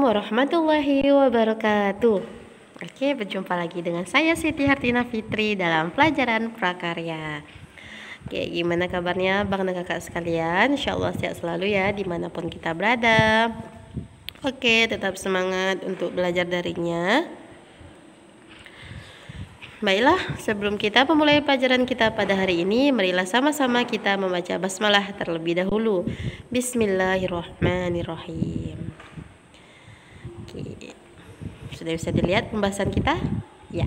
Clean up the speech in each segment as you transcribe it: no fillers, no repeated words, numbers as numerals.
warahmatullahi wabarakatuh. Oke, berjumpa lagi dengan saya Siti Hartina Fitri dalam pelajaran prakarya. Oke, gimana kabarnya Bang dan Kakak sekalian? Insya Allah sehat selalu ya dimanapun kita berada. Oke, tetap semangat untuk belajar darinya. Baiklah, sebelum kita memulai pelajaran kita pada hari ini, marilah sama-sama kita membaca basmalah terlebih dahulu. Bismillahirrahmanirrahim. Oke. Sudah bisa dilihat pembahasan kita? Ya,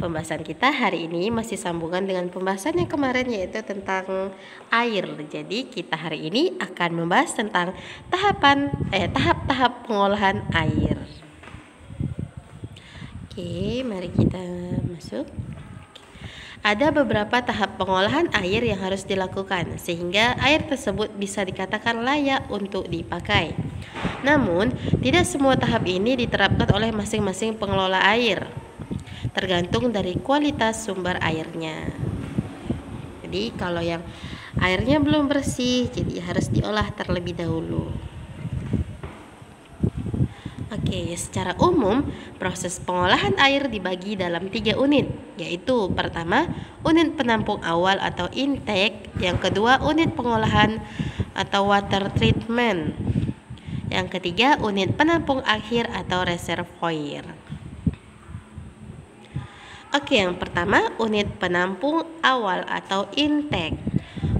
pembahasan kita hari ini masih sambungan dengan pembahasan yang kemarin, yaitu tentang air. Jadi kita hari ini akan membahas tentang tahap-tahap pengolahan air. Oke, mari kita masuk. Ada beberapa tahap pengolahan air yang harus dilakukan sehingga air tersebut bisa dikatakan layak untuk dipakai. Namun, tidak semua tahap ini diterapkan oleh masing-masing pengelola air, tergantung dari kualitas sumber airnya. Jadi, kalau yang airnya belum bersih, jadi harus diolah terlebih dahulu. Oke, secara umum proses pengolahan air dibagi dalam 3 unit, yaitu pertama unit penampung awal atau intake, yang kedua unit pengolahan atau water treatment, yang ketiga unit penampung akhir atau reservoir. Oke, yang pertama unit penampung awal atau intake.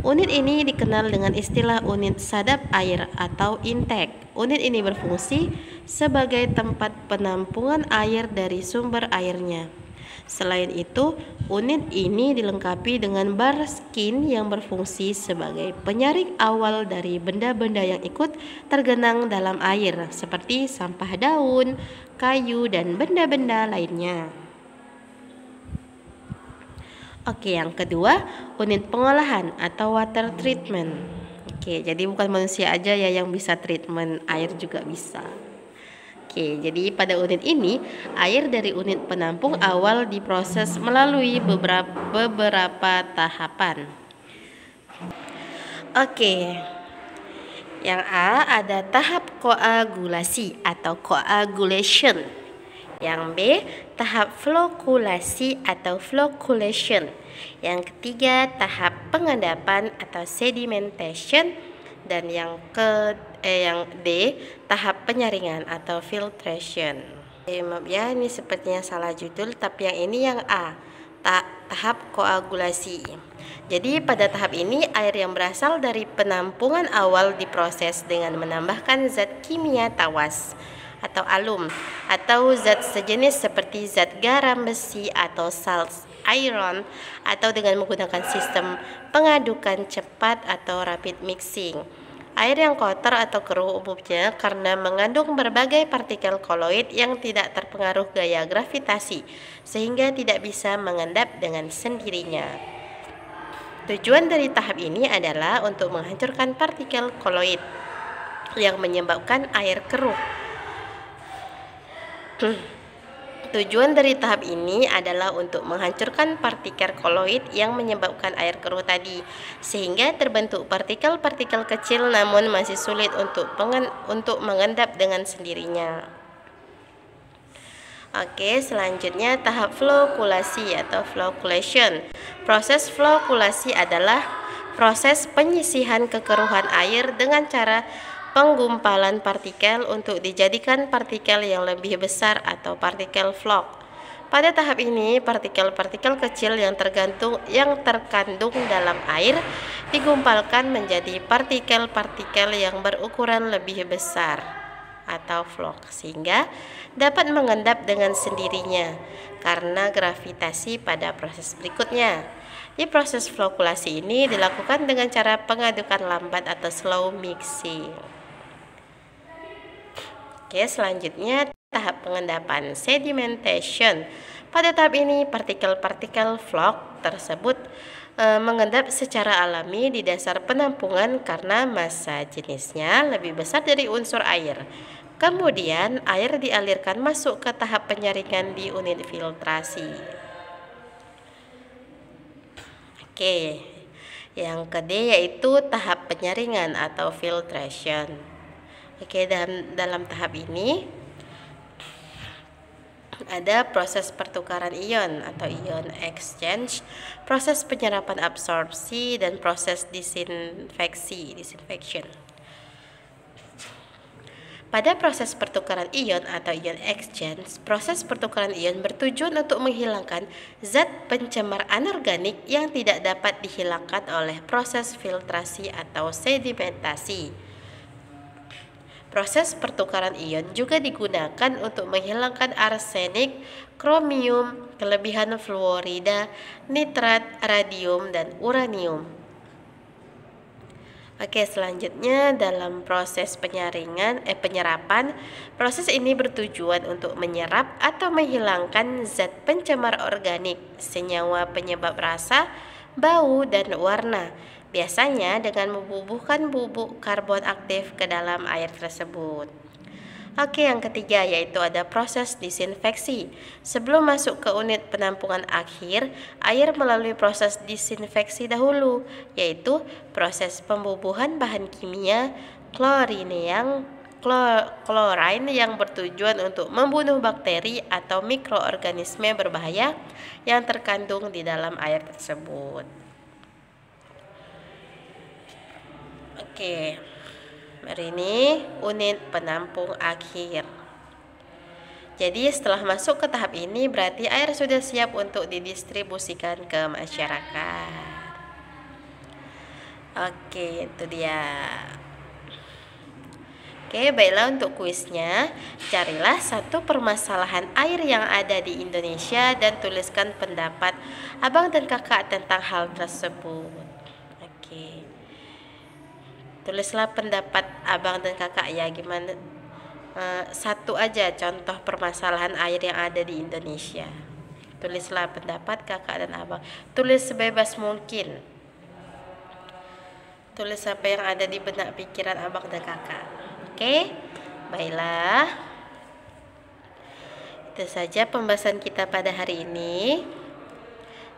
Unit ini dikenal dengan istilah unit sadap air atau intake. Unit ini berfungsi sebagai tempat penampungan air dari sumber airnya. Selain itu, unit ini dilengkapi dengan bar skin yang berfungsi sebagai penyaring awal dari benda-benda yang ikut tergenang dalam air, seperti sampah daun, kayu, dan benda-benda lainnya. Oke, yang kedua, unit pengolahan atau water treatment. Oke, jadi bukan manusia aja ya yang bisa treatment, air juga bisa. Oke, jadi pada unit ini, air dari unit penampung awal diproses melalui beberapa tahapan. Oke, yang A ada tahap koagulasi atau coagulation. Yang B, tahap flokulasi atau floculation. Yang ketiga, tahap pengendapan atau sedimentation. Dan yang D, tahap penyaringan atau filtration. Maaf ya, ini sepertinya salah judul, tapi yang ini yang A, tahap koagulasi. Jadi pada tahap ini air yang berasal dari penampungan awal diproses dengan menambahkan zat kimia tawas atau alum atau zat sejenis seperti zat garam besi atau salt iron, atau dengan menggunakan sistem pengadukan cepat atau rapid mixing. Air yang kotor atau keruh umumnya karena mengandung berbagai partikel koloid yang tidak terpengaruh gaya gravitasi sehingga tidak bisa mengendap dengan sendirinya. Tujuan dari tahap ini adalah untuk menghancurkan partikel koloid yang menyebabkan air keruh. Tujuan dari tahap ini adalah untuk menghancurkan partikel koloid yang menyebabkan air keruh tadi, sehingga terbentuk partikel-partikel kecil namun masih sulit untuk mengendap dengan sendirinya. Oke, selanjutnya tahap flokulasi atau floculation. Proses flokulasi adalah proses penyisihan kekeruhan air dengan cara penggumpalan partikel untuk dijadikan partikel yang lebih besar atau partikel flok. Pada tahap ini, partikel-partikel kecil yang terkandung dalam air digumpalkan menjadi partikel-partikel yang berukuran lebih besar atau flok, sehingga dapat mengendap dengan sendirinya karena gravitasi pada proses berikutnya. Di proses flokulasi ini dilakukan dengan cara pengadukan lambat atau slow mixing. Oke, selanjutnya tahap pengendapan sedimentation. Pada tahap ini partikel-partikel flok tersebut mengendap secara alami di dasar penampungan karena massa jenisnya lebih besar dari unsur air. Kemudian air dialirkan masuk ke tahap penyaringan di unit filtrasi. Oke, yang kedua yaitu tahap penyaringan atau filtration. Oke, dalam tahap ini ada proses pertukaran ion atau ion exchange, proses penyerapan absorpsi, dan proses disinfection. Pada proses pertukaran ion atau ion exchange, proses pertukaran ion bertujuan untuk menghilangkan zat pencemar anorganik yang tidak dapat dihilangkan oleh proses filtrasi atau sedimentasi. Proses pertukaran ion juga digunakan untuk menghilangkan arsenik, kromium, kelebihan fluorida, nitrat, radium, dan uranium. Oke, selanjutnya dalam proses penyerapan, proses ini bertujuan untuk menyerap atau menghilangkan zat pencemar organik, senyawa penyebab rasa, bau, dan warna, biasanya dengan membubuhkan bubuk karbon aktif ke dalam air tersebut. Oke, yang ketiga yaitu ada proses disinfeksi. Sebelum masuk ke unit penampungan akhir, air melalui proses disinfeksi dahulu, yaitu proses pembubuhan bahan kimia klorine yang bertujuan untuk membunuh bakteri atau mikroorganisme berbahaya yang terkandung di dalam air tersebut. Oke. Hari ini unit penampung akhir. Jadi setelah masuk ke tahap ini berarti air sudah siap untuk didistribusikan ke masyarakat. Oke, itu dia. Oke, baiklah untuk kuisnya. Carilah satu permasalahan air yang ada di Indonesia dan tuliskan pendapat abang dan kakak tentang hal tersebut. Oke. Tulislah pendapat abang dan kakak ya, gimana satu aja contoh permasalahan air yang ada di Indonesia. Tulislah pendapat kakak dan abang. Tulis sebebas mungkin. Tulis apa yang ada di benak pikiran abang dan kakak. Oke? Baiklah. Itu saja pembahasan kita pada hari ini.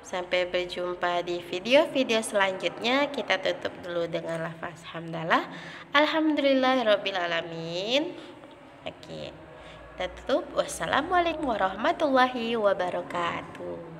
Sampai berjumpa di video-video selanjutnya. Kita tutup dulu dengan lafaz hamdalah. Alhamdulillahirabbil alamin. Oke. Kita tutup. Wassalamualaikum warahmatullahi wabarakatuh.